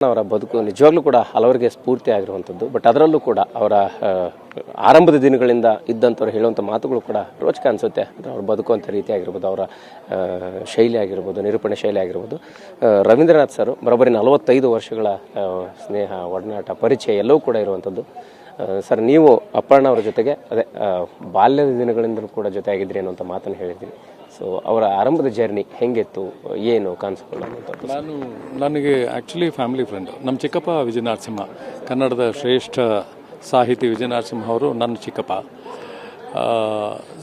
ಅವರ ಬದುಕು ನಿಜವಾಗ್ಲೂ ಕೂಡ ಹಲವರಿಗೆ ಸ್ಫೂರ್ತಿ ಆಗಿರುವಂಥದ್ದು. ಬಟ್ ಅದರಲ್ಲೂ ಕೂಡ ಅವರ ಆರಂಭದ ದಿನಗಳಿಂದ ಇದ್ದಂಥವ್ರು ಹೇಳುವಂಥ ಮಾತುಗಳು ಕೂಡ ರೋಚಕ ಅನಿಸುತ್ತೆ. ಅವ್ರು ಬದುಕುವಂಥ ರೀತಿ ಆಗಿರ್ಬೋದು, ಅವರ ಶೈಲಿ ಆಗಿರ್ಬೋದು, ನಿರೂಪಣೆ ಶೈಲಿ ಆಗಿರ್ಬೋದು. ರವೀಂದ್ರನಾಥ್ ಸರ್ ಬರೋಬ್ಬರಿ 45 ವರ್ಷಗಳ ಸ್ನೇಹ, ಒಡನಾಟ, ಪರಿಚಯ ಎಲ್ಲವೂ ಕೂಡ ಇರುವಂಥದ್ದು. ಸರ್, ನೀವು ಅಪರ್ಣ ಅವರ ಜೊತೆಗೆ ಅದೇ ಬಾಲ್ಯದ ದಿನಗಳಿಂದಲೂ ಕೂಡ ಜೊತೆ ಆಗಿದ್ರಿ ಅನ್ನುವಂಥ ಮಾತನ್ನು ಹೇಳಿದ್ರಿ. ಸೊ ಅವರ ಆರಂಭದ ಜರ್ನಿ ಹೆಂಗಿತ್ತು, ಏನು ಕನಸುಗಳು ಅನ್ನುವಂಥದ್ದು? ನನಗೆ ಆ್ಯಕ್ಚುಲಿ ಫ್ಯಾಮಿಲಿ ಫ್ರೆಂಡು. ನಮ್ಮ ಚಿಕ್ಕಪ್ಪ ವಿಜಯ ನರಸಿಂಹ, ಕನ್ನಡದ ಶ್ರೇಷ್ಠ ಸಾಹಿತಿ ವಿಜಯ ನರಸಿಂಹ ಅವರು ನನ್ನ ಚಿಕ್ಕಪ್ಪ.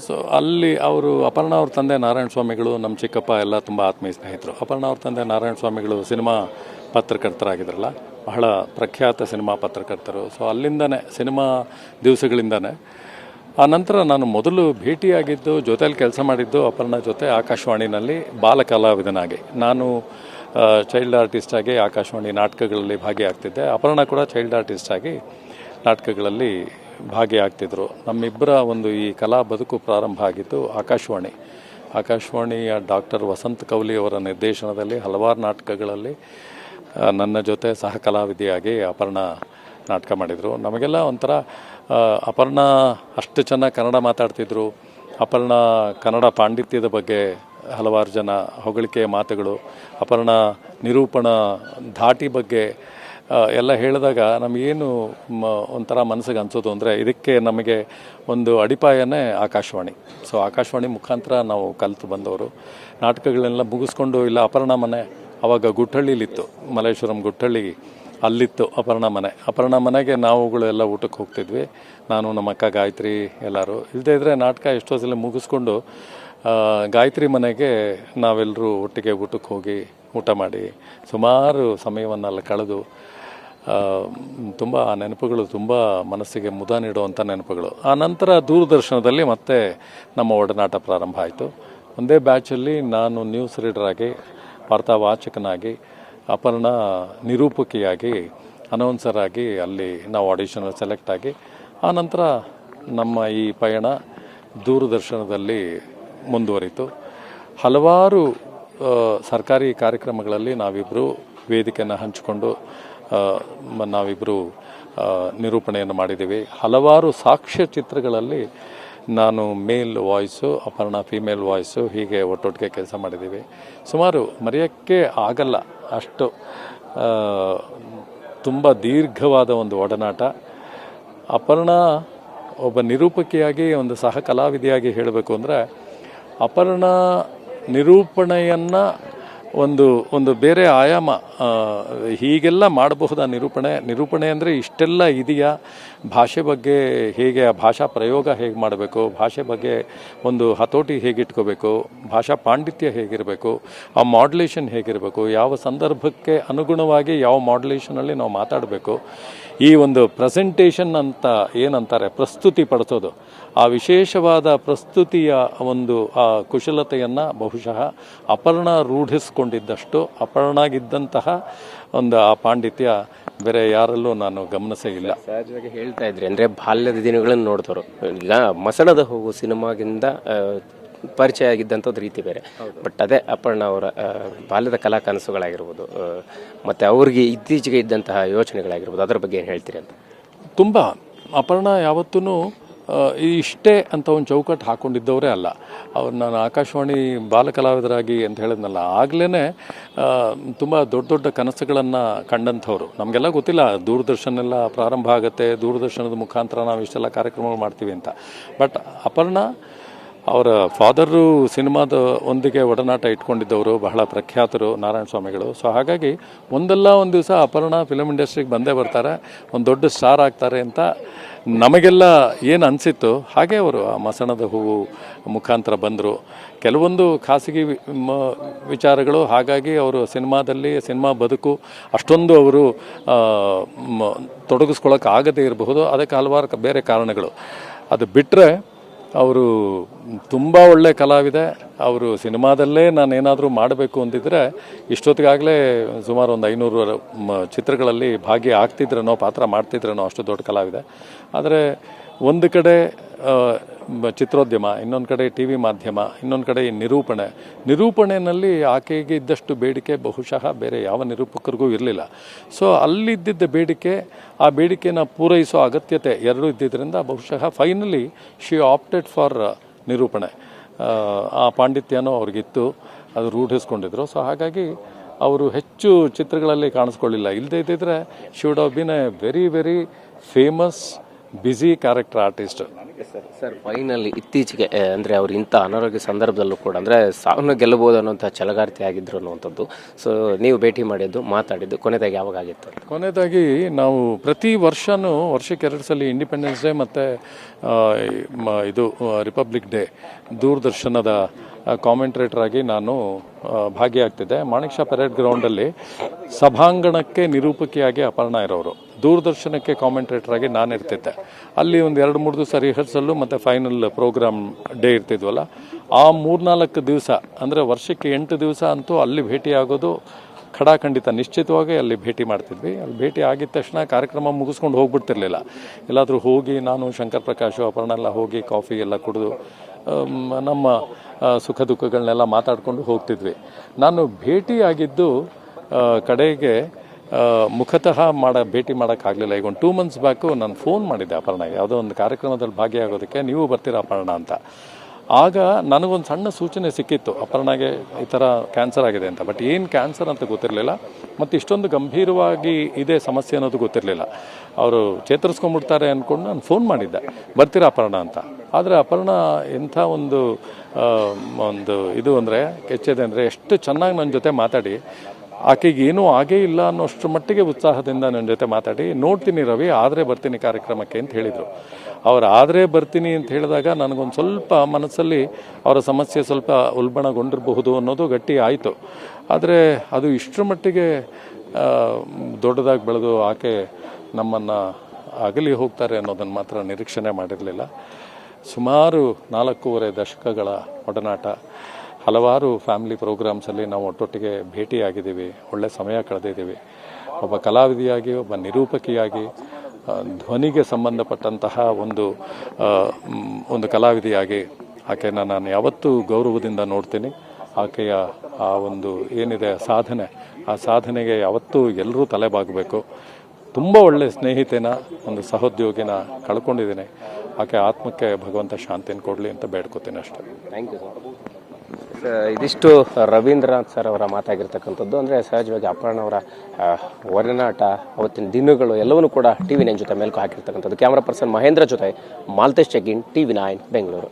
ಸೊ ಅಲ್ಲಿ ಅವರು ಅಪರ್ಣ ಅವ್ರ ತಂದೆ ನಾರಾಯಣ ಸ್ವಾಮಿಗಳು, ನಮ್ಮ ಚಿಕ್ಕಪ್ಪ ಎಲ್ಲ ತುಂಬ ಆತ್ಮೀಯ ಸ್ನೇಹಿತರು. ಅಪರ್ಣ ಅವ್ರ ತಂದೆ ನಾರಾಯಣ ಸ್ವಾಮಿಗಳು ಸಿನಿಮಾ ಪತ್ರಕರ್ತರಾಗಿದ್ರಲ್ಲ, ಬಹಳ ಪ್ರಖ್ಯಾತ ಸಿನಿಮಾ ಪತ್ರಕರ್ತರು. ಸೊ ಅಲ್ಲಿಂದನೇ ಸಿನಿಮಾ ದಿವಸಗಳಿಂದನೇ. ಆ ನಂತರ ನಾನು ಮೊದಲು ಭೇಟಿಯಾಗಿದ್ದು, ಜೊತೆಯಲ್ಲಿ ಕೆಲಸ ಮಾಡಿದ್ದು ಅಪರ್ಣ ಜೊತೆ ಆಕಾಶವಾಣಿನಲ್ಲಿ ಬಾಲ ಕಲಾವಿದನಾಗಿ. ನಾನು ಚೈಲ್ಡ್ ಆರ್ಟಿಸ್ಟ್ ಆಗಿ ಆಕಾಶವಾಣಿ ನಾಟಕಗಳಲ್ಲಿ ಭಾಗಿಯಾಗ್ತಿದ್ದೆ. ಅಪರ್ಣ ಕೂಡ ಚೈಲ್ಡ್ ಆರ್ಟಿಸ್ಟ್ ಆಗಿ ನಾಟಕಗಳಲ್ಲಿ ಭಾಗಿಯಾಗ್ತಿದ್ರು. ನಮ್ಮಿಬ್ಬರ ಒಂದು ಈ ಕಲಾ ಬದುಕು ಪ್ರಾರಂಭ ಆಗಿದ್ದು ಆಕಾಶವಾಣಿಯ ಡಾಕ್ಟರ್ ವಸಂತ ಕೌಲಿ ಅವರ ನಿರ್ದೇಶನದಲ್ಲಿ ಹಲವಾರು ನಾಟಕಗಳಲ್ಲಿ ನನ್ನ ಜೊತೆ ಸಹ ಕಲಾವಿದೆಯಾಗಿ ಅಪರ್ಣ ನಾಟಕ ಮಾಡಿದರು. ನಮಗೆಲ್ಲ ಒಂಥರ ಅಪರ್ಣ ಅಷ್ಟು ಚೆನ್ನಾಗಿ ಕನ್ನಡ ಮಾತಾಡ್ತಿದ್ರು. ಅಪರ್ಣ ಕನ್ನಡ ಪಾಂಡಿತ್ಯದ ಬಗ್ಗೆ ಹಲವಾರು ಜನ ಹೊಗಳಿಕೆಯ ಮಾತುಗಳು, ಅಪರ್ಣ ನಿರೂಪಣಾ ಧಾಟಿ ಬಗ್ಗೆ ಎಲ್ಲ ಹೇಳಿದಾಗ ನಮಗೇನು ಒಂಥರ ಮನಸ್ಸಿಗೆ ಅನಿಸೋದು ಅಂದರೆ, ಇದಕ್ಕೆ ನಮಗೆ ಒಂದು ಅಡಿಪಾಯನೇ ಆಕಾಶವಾಣಿ. ಸೊ ಆಕಾಶವಾಣಿ ಮುಖಾಂತರ ನಾವು ಕಲಿತು ಬಂದವರು. ನಾಟಕಗಳನ್ನೆಲ್ಲ ಮುಗಿಸ್ಕೊಂಡು ಇಲ್ಲ ಅಪರ್ಣ ಮನೆ, ಆವಾಗ ಗುಟ್ಟಳ್ಳಿಲಿತ್ತು, ಮಲ್ಲೇಶ್ವರಂ ಗುಟ್ಟಳ್ಳಿ, ಅಲ್ಲಿತ್ತು ಅಪರ್ಣ ಮನೆಗೆ ನಾವುಗಳೆಲ್ಲ ಊಟಕ್ಕೆ ಹೋಗ್ತಿದ್ವಿ. ನಾನು ನಮ್ಮ ಅಕ್ಕ ಗಾಯತ್ರಿ ಎಲ್ಲರೂ. ಇಲ್ಲದೇ ಇದ್ದರೆ ನಾಟಕ ಎಷ್ಟೋ ಸಲ ಮುಗಿಸ್ಕೊಂಡು ಗಾಯತ್ರಿ ಮನೆಗೆ ನಾವೆಲ್ಲರೂ ಒಟ್ಟಿಗೆ ಊಟಕ್ಕೆ ಹೋಗಿ ಊಟ ಮಾಡಿ ಸುಮಾರು ಸಮಯವನ್ನೆಲ್ಲ ಕಳೆದು ತುಂಬ ನೆನಪುಗಳು, ತುಂಬ ಮನಸ್ಸಿಗೆ ಮುದ ನೀಡುವಂಥ ನೆನಪುಗಳು. ಆ ನಂತರ ದೂರದರ್ಶನದಲ್ಲಿ ಮತ್ತೆ ನಮ್ಮ ಒಡನಾಟ ಪ್ರಾರಂಭ ಆಯಿತು. ಒಂದೇ ಬ್ಯಾಚಲ್ಲಿ ನಾನು ನ್ಯೂಸ್ ರೀಡರಾಗಿ, ವಾರ್ತಾವಾಚಕನಾಗಿ, ಅಪರ್ಣ ನಿರೂಪಕಿಯಾಗಿ, ಅನೌನ್ಸರ್ ಆಗಿ ಅಲ್ಲಿ ನಾವು ಆಡಿಷನ್ ಸೆಲೆಕ್ಟ್ ಆಗಿ, ಆನಂತರ ನಮ್ಮ ಈ ಪಯಣ ದೂರದರ್ಶನದಲ್ಲಿ ಮುಂದುವರಿತು. ಹಲವಾರು ಸರ್ಕಾರಿ ಕಾರ್ಯಕ್ರಮಗಳಲ್ಲಿ ನಾವಿಬ್ಬರು ವೇದಿಕೆಯನ್ನು ಹಂಚಿಕೊಂಡು ನಾವಿಬ್ಬರು ನಿರೂಪಣೆಯನ್ನು ಮಾಡಿದ್ದೀವಿ. ಹಲವಾರು ಸಾಕ್ಷ್ಯ ಚಿತ್ರಗಳಲ್ಲಿ ನಾನು ಮೇಲ್ ವಾಯ್ಸು, ಅಪರ್ಣ ಫೀಮೇಲ್ ವಾಯ್ಸು, ಹೀಗೆ ಒಟ್ಟೊಟ್ಟಿಗೆ ಕೆಲಸ ಮಾಡಿದ್ದೀವಿ. ಸುಮಾರು ಮರೆಯೋಕ್ಕೆ ಆಗಲ್ಲ ಅಷ್ಟು ತುಂಬ ದೀರ್ಘವಾದ ಒಂದು ಒಡನಾಟ. ಅಪರ್ಣ ಒಬ್ಬ ನಿರೂಪಕಿಯಾಗಿ, ಒಂದು ಸಹ ಕಲಾವಿದೆಯಾಗಿ ಹೇಳಬೇಕು ಅಂದರೆ, ಅಪರ್ಣ ನಿರೂಪಣೆಯನ್ನು ಒಂದು ಬೇರೆ ಆಯಾಮ, ಹೀಗೆಲ್ಲ ಮಾಡಬಹುದಾ ನಿರೂಪಣೆ ಅಂದರೆ ಇಷ್ಟೆಲ್ಲ ಇದೆಯಾ, ಭಾಷೆ ಬಗ್ಗೆ ಹೇಗೆ, ಆ ಭಾಷಾ ಪ್ರಯೋಗ ಹೇಗೆ ಮಾಡಬೇಕು, ಭಾಷೆ ಬಗ್ಗೆ ಒಂದು ಹತೋಟಿ ಹೇಗಿಟ್ಕೋಬೇಕು, ಭಾಷಾ ಪಾಂಡಿತ್ಯ ಹೇಗಿರಬೇಕು, ಆ ಮಾಡ್ಯುಲೇಷನ್ ಹೇಗಿರಬೇಕು, ಯಾವ ಸಂದರ್ಭಕ್ಕೆ ಅನುಗುಣವಾಗಿ ಯಾವ ಮಾಡ್ಯುಲೇಷನಲ್ಲಿ ನಾವು ಮಾತಾಡಬೇಕು, ಈ ಒಂದು ಪ್ರೆಸೆಂಟೇಷನ್ ಅಂತ ಏನಂತಾರೆ, ಪ್ರಸ್ತುತಿ ಪಡಿಸೋದು, ಆ ವಿಶೇಷವಾದ ಪ್ರಸ್ತುತಿಯ ಒಂದು ಆ ಕುಶಲತೆಯನ್ನು ಬಹುಶಃ ಅಪರ್ಣ ರೂಢಿಸ್ಕೊಂಡಿದ್ದಷ್ಟು, ಅಪರ್ಣಾಗಿದ್ದಂತಹ ಒಂದು ಆ ಪಾಂಡಿತ್ಯ ಬೇರೆ ಯಾರಲ್ಲೂ ನಾನು ಗಮನಿಸೇ ಇಲ್ಲ. ಸಹಜವಾಗಿ ಹೇಳ್ತಾ ಇದ್ರಿ, ಅಂದರೆ ಬಾಲ್ಯದ ದಿನಗಳನ್ನು ನೋಡಿದವರು. ಈಗ ಮಸಣದ ಹೂವು ಸಿನಿಮಾಗಿಂದ ಪರಿಚಯ ಆಗಿದ್ದಂಥದ್ದು ರೀತಿ ಬೇರೆ. ಬಟ್ ಅದೇ ಅಪರ್ಣ ಅವರ ಬಾಲ್ಯದ ಕಲಾ ಕನಸುಗಳಾಗಿರ್ಬೋದು, ಮತ್ತು ಅವ್ರಿಗೆ ಇತ್ತೀಚೆಗೆ ಇದ್ದಂತಹ ಯೋಚನೆಗಳಾಗಿರ್ಬೋದು, ಅದರ ಬಗ್ಗೆ ಏನು ಹೇಳ್ತೀರಿ ಅಂತ? ತುಂಬ ಅಪರ್ಣ ಯಾವತ್ತೂ ಇಷ್ಟೇ ಅಂತ ಒಂದು ಚೌಕಟ್ಟು ಹಾಕ್ಕೊಂಡಿದ್ದವರೇ ಅಲ್ಲ. ಅವ್ರು ನಾನು ಆಕಾಶವಾಣಿ ಬಾಲಕಲಾವಿದರಾಗಿ ಅಂತ ಹೇಳಿದ್ನಲ್ಲ, ಆಗಲೇ ತುಂಬ ದೊಡ್ಡ ದೊಡ್ಡ ಕನಸುಗಳನ್ನು ಕಂಡಂಥವ್ರು. ನಮಗೆಲ್ಲ ಗೊತ್ತಿಲ್ಲ ದೂರದರ್ಶನ ಎಲ್ಲ ಪ್ರಾರಂಭ ಆಗುತ್ತೆ, ದೂರದರ್ಶನದ ಮುಖಾಂತರ ನಾವು ಇಷ್ಟೆಲ್ಲ ಕಾರ್ಯಕ್ರಮಗಳು ಮಾಡ್ತೀವಿ ಅಂತ. ಬಟ್ ಅಪರ್ಣ ಅವರ ಫಾದರು ಸಿನಿಮಾದ ಒಂದಿಗೆ ಒಡನಾಟ ಇಟ್ಕೊಂಡಿದ್ದವರು, ಬಹಳ ಪ್ರಖ್ಯಾತರು ನಾರಾಯಣ ಸ್ವಾಮಿಗಳು. ಸೊ ಹಾಗಾಗಿ ಒಂದಲ್ಲ ಒಂದು ದಿವಸ ಅಪರ್ಣ ಫಿಲಮ್ ಇಂಡಸ್ಟ್ರಿಗೆ ಬಂದೇ ಬರ್ತಾರೆ, ಒಂದು ದೊಡ್ಡ ಸ್ಟಾರ್ ಆಗ್ತಾರೆ ಅಂತ ನಮಗೆಲ್ಲ ಏನು ಅನಿಸಿತ್ತು, ಹಾಗೆ ಅವರು ಆ ಮಸಣದ ಹೂವು ಮುಖಾಂತರ ಬಂದರು. ಕೆಲವೊಂದು ಖಾಸಗಿ ವಿಚಾರಗಳು, ಹಾಗಾಗಿ ಅವರು ಸಿನಿಮಾ ಬದುಕು ಅಷ್ಟೊಂದು ಅವರು ತೊಡಗಿಸ್ಕೊಳ್ಳೋಕೆ ಆಗದೇ ಇರಬಹುದು. ಅದಕ್ಕೆ ಹಲವಾರು ಬೇರೆ ಕಾರಣಗಳು. ಅದು ಬಿಟ್ಟರೆ ಅವರು ತುಂಬ ಒಳ್ಳೆ ಕಲಾವಿದೆ. ಅವರು ಸಿನಿಮಾದಲ್ಲೇ ನಾನೇನಾದರೂ ಮಾಡಬೇಕು ಅಂತಿದ್ರೆ ಇಷ್ಟೊತ್ತಿಗಾಗಲೇ ಸುಮಾರು ಒಂದು 500 ಚಿತ್ರಗಳಲ್ಲಿ ಭಾಗಿ ಆಗ್ತಿದ್ರೇನೋ, ಪಾತ್ರ ಮಾಡ್ತಿದ್ರೇನೋ, ಅಷ್ಟು ದೊಡ್ಡ ಕಲಾವಿದೆ. ಆದರೆ ಒಂದು ಕಡೆ ಚಿತ್ರೋದ್ಯಮ, ಇನ್ನೊಂದು ಕಡೆ ಟಿ ವಿ ಮಾಧ್ಯಮ, ಇನ್ನೊಂದು ಕಡೆ ನಿರೂಪಣೆಯಲ್ಲಿ ಆಕೆಗೆ ಇದ್ದಷ್ಟು ಬೇಡಿಕೆ ಬಹುಶಃ ಬೇರೆ ಯಾವ ನಿರೂಪಕರಿಗೂ ಇರಲಿಲ್ಲ. ಸೊ ಅಲ್ಲಿದ್ದ ಬೇಡಿಕೆ, ಆ ಬೇಡಿಕೆನ ಪೂರೈಸೋ ಅಗತ್ಯತೆ ಎರಡೂ ಇದ್ದಿದ್ದರಿಂದ ಬಹುಶಃ ಫೈನಲಿ ಶಿ ಆಪ್ಟೆಡ್ ಫಾರ್ ನಿರೂಪಣೆ. ಆ ಪಾಂಡಿತ್ಯನೂ ಅವ್ರಿಗಿತ್ತು, ಅದು ರೂಢಿಸ್ಕೊಂಡಿದ್ರು. ಸೊ ಹಾಗಾಗಿ ಅವರು ಹೆಚ್ಚು ಚಿತ್ರಗಳಲ್ಲಿ ಕಾಣಿಸ್ಕೊಳ್ಳಿಲ್ಲ. ಇಲ್ಲದೇ ಇದ್ದಿದ್ರೆ she would have been a very very famous busy character artist. Sir finally ಇತ್ತೀಚೆಗೆ ಅಂದರೆ ಅವ್ರು ಇಂಥ ಅನಾರೋಗ್ಯ ಸಂದರ್ಭದಲ್ಲೂ ಕೂಡ ಅಂದರೆ ಸಾವನ್ನ ಗೆಲ್ಲಬಹುದು ಅನ್ನೋಂಥ ಛಲಗಾರ್ತಿ ಆಗಿದ್ರು ಅನ್ನುವಂಥದ್ದು. ಸೊ ನೀವು ಭೇಟಿ ಮಾಡಿದ್ದು, ಮಾತಾಡಿದ್ದು ಕೊನೆದಾಗಿ ಯಾವಾಗ ಆಗಿತ್ತು? ಕೊನೆಯದಾಗಿ ನಾವು ಪ್ರತಿ ವರ್ಷಕ್ಕೆ 2 ಸಲ ಇಂಡಿಪೆಂಡೆನ್ಸ್ ಡೇ ಮತ್ತು ಇದು ರಿಪಬ್ಲಿಕ್ ಡೇ ದೂರದರ್ಶನದ ಕಾಮೆಂಟ್ರೇಟರ್ ಆಗಿ ನಾನು ಭಾಗಿಯಾಗ್ತಿದ್ದೆ. ಮಾಣಿಕ್ ಷಾ ಪರೇಡ್ ಗ್ರೌಂಡಲ್ಲಿ ಸಭಾಂಗಣಕ್ಕೆ ನಿರೂಪಕಿಯಾಗಿ ಅಪರ್ಣಾ ಇರೋರು, ದೂರದರ್ಶನಕ್ಕೆ ಕಾಮೆಂಟ್ರೇಟರ್ ಆಗಿ ನಾನು ಇರ್ತಿದ್ದೆ. ಅಲ್ಲಿ ಒಂದು 2-3 ದಿವಸ ರಿಹರ್ಸಲ್ಲು ಮತ್ತು ಫೈನಲ್ ಪ್ರೋಗ್ರಾಮ್ ಡೇ ಇರ್ತಿದ್ವಲ್ಲ, ಆ 3-4 ದಿವಸ ಅಂದರೆ ವರ್ಷಕ್ಕೆ 8 ದಿವಸ ಅಂತೂ ಅಲ್ಲಿ ಭೇಟಿಯಾಗೋದು ಖಡಾಖಂಡಿತ, ನಿಶ್ಚಿತವಾಗಿ ಅಲ್ಲಿ ಭೇಟಿ ಮಾಡ್ತಿದ್ವಿ. ಅಲ್ಲಿ ಭೇಟಿ ಆಗಿದ ತಕ್ಷಣ ಕಾರ್ಯಕ್ರಮ ಮುಗಿಸ್ಕೊಂಡು ಹೋಗ್ಬಿಡ್ತಿರ್ಲಿಲ್ಲ. ಎಲ್ಲಾದರೂ ಹೋಗಿ ನಾನು, ಶಂಕರ್ ಪ್ರಕಾಶು, ಅಪರ್ಣ ಎಲ್ಲ ಹೋಗಿ ಕಾಫಿ ಎಲ್ಲ ಕುಡಿದು ನಮ್ಮ ಸುಖ ದುಃಖಗಳನ್ನೆಲ್ಲ ಮಾತಾಡಿಕೊಂಡು ಹೋಗ್ತಿದ್ವಿ. ನಾನು ಭೇಟಿಯಾಗಿದ್ದು ಕಡೆಗೆ ಮುಖತಃ ಭೇಟಿ ಮಾಡೋಕ್ಕಾಗಲಿಲ್ಲ. ಈಗ ಒಂದು 2 months ಬ್ಯಾಕು ನಾನು ಫೋನ್ ಮಾಡಿದ್ದೆ ಅಪರ್ಣಗೆ, ಯಾವುದೋ ಒಂದು ಕಾರ್ಯಕ್ರಮದಲ್ಲಿ ಭಾಗಿಯಾಗೋದಕ್ಕೆ, ನೀವು ಬರ್ತೀರಾ ಅಪರ್ಣ ಅಂತ. ಆಗ ನನಗೊಂದು ಸಣ್ಣ ಸೂಚನೆ ಸಿಕ್ಕಿತ್ತು, ಅಪರ್ಣಗೆ ಈ ಥರ ಕ್ಯಾನ್ಸರ್ ಆಗಿದೆ ಅಂತ. ಬಟ್ ಏನು ಕ್ಯಾನ್ಸರ್ ಅಂತ ಗೊತ್ತಿರಲಿಲ್ಲ, ಮತ್ತು ಇಷ್ಟೊಂದು ಗಂಭೀರವಾಗಿ ಇದೆ ಸಮಸ್ಯೆ ಅನ್ನೋದು ಗೊತ್ತಿರಲಿಲ್ಲ. ಅವರು ಚೇತರಿಸ್ಕೊಂಡ್ಬಿಡ್ತಾರೆ ಅಂದ್ಕೊಂಡು ನಾನು ಫೋನ್ ಮಾಡಿದ್ದೆ, ಬರ್ತೀರಾ ಅಪರ್ಣ ಅಂತ. ಆದರೆ ಅಪರ್ಣ ಎಂಥ ಒಂದು ಇದು ಅಂದರೆ ಕೆಚ್ಚದೆ ಅಂದರೆ, ಎಷ್ಟು ಚೆನ್ನಾಗಿ ನನ್ನ ಜೊತೆ ಮಾತಾಡಿ, ಆಕೆಗೆ ಏನೂ ಆಗೇ ಇಲ್ಲ ಅನ್ನೋಷ್ಟರ ಮಟ್ಟಿಗೆ ಉತ್ಸಾಹದಿಂದ ನನ್ನ ಜೊತೆ ಮಾತಾಡಿ, ನೋಡ್ತೀನಿ ರವಿ, ಆದರೆ ಬರ್ತೀನಿ ಕಾರ್ಯಕ್ರಮಕ್ಕೆ ಅಂತ ಹೇಳಿದರು. ಅವ್ರು ಆದರೆ ಬರ್ತೀನಿ ಅಂತ ಹೇಳಿದಾಗ ನನಗೊಂದು ಸ್ವಲ್ಪ ಮನಸ್ಸಲ್ಲಿ ಅವರ ಸಮಸ್ಯೆ ಸ್ವಲ್ಪ ಉಲ್ಬಣಗೊಂಡಿರಬಹುದು ಅನ್ನೋದು ಗಟ್ಟಿ ಆಯಿತು. ಆದರೆ ಅದು ಇಷ್ಟರ ಮಟ್ಟಿಗೆ ದೊಡ್ಡದಾಗಿ ಬೆಳೆದು ಆಕೆ ನಮ್ಮನ್ನು ಅಗಲಿ ಹೋಗ್ತಾರೆ ಅನ್ನೋದನ್ನು ಮಾತ್ರ ನಿರೀಕ್ಷಣೆ ಮಾಡಿರಲಿಲ್ಲ. ಸುಮಾರು 4.5 ದಶಕಗಳ ಒಡನಾಟ, ಹಲವಾರು ಫ್ಯಾಮಿಲಿ ಪ್ರೋಗ್ರಾಮ್ಸಲ್ಲಿ ನಾವು ಒಟ್ಟೊಟ್ಟಿಗೆ ಭೇಟಿಯಾಗಿದ್ದೀವಿ, ಒಳ್ಳೆ ಸಮಯ ಕಳೆದಿದ್ದೀವಿ. ಒಬ್ಬ ಕಲಾವಿದೆಯಾಗಿ, ಒಬ್ಬ ನಿರೂಪಕಿಯಾಗಿ, ಧ್ವನಿಗೆ ಸಂಬಂಧಪಟ್ಟಂತಹ ಒಂದು ಕಲಾವಿದೆಯಾಗಿ ಆಕೆಯನ್ನು ನಾನು ಯಾವತ್ತೂ ಗೌರವದಿಂದ ನೋಡ್ತೀನಿ. ಆಕೆಯ ಆ ಒಂದು ಏನಿದೆ ಸಾಧನೆ, ಆ ಸಾಧನೆಗೆ ಯಾವತ್ತೂ ಎಲ್ಲರೂ ತಲೆಬಾಗಬೇಕು. ತುಂಬ ಒಳ್ಳೆಯ ಸ್ನೇಹಿತೆನ, ಒಂದು ಸಹೋದ್ಯೋಗಿನ ಕಳ್ಕೊಂಡಿದ್ದೀನಿ. ಆಕೆ ಆತ್ಮಕ್ಕೆ ಭಗವಂತ ಶಾಂತಿಯನ್ನು ಕೊಡಲಿ ಅಂತ ಬೇಡ್ಕೋತೀನಿ ಅಷ್ಟೇ. Thank you sir. ಇದಿಷ್ಟು ರವೀಂದ್ರನಾಥ್ ಸರ್ ಅವರ ಮಾತಾಗಿರ್ತಕ್ಕಂಥದ್ದು. ಅಂದರೆ ಸಹಜವಾಗಿ ಅಪರ್ಣ ಅವರ ಒಡನಾಟ, ಅವತ್ತಿನ ದಿನಗಳು ಎಲ್ಲವನ್ನೂ ಕೂಡ TV9 ಜೊತೆ ಮೆಲುಕು ಹಾಕಿರ್ತಕ್ಕಂಥದ್ದು. ಕ್ಯಾಮ್ರಾ ಪರ್ಸನ್ ಮಹೇಂದ್ರ ಜೊತೆ ಮಾಲ್ತೇಶ್ ಚೆಗ್ಗಿನ್, TV9 ಬೆಂಗಳೂರು.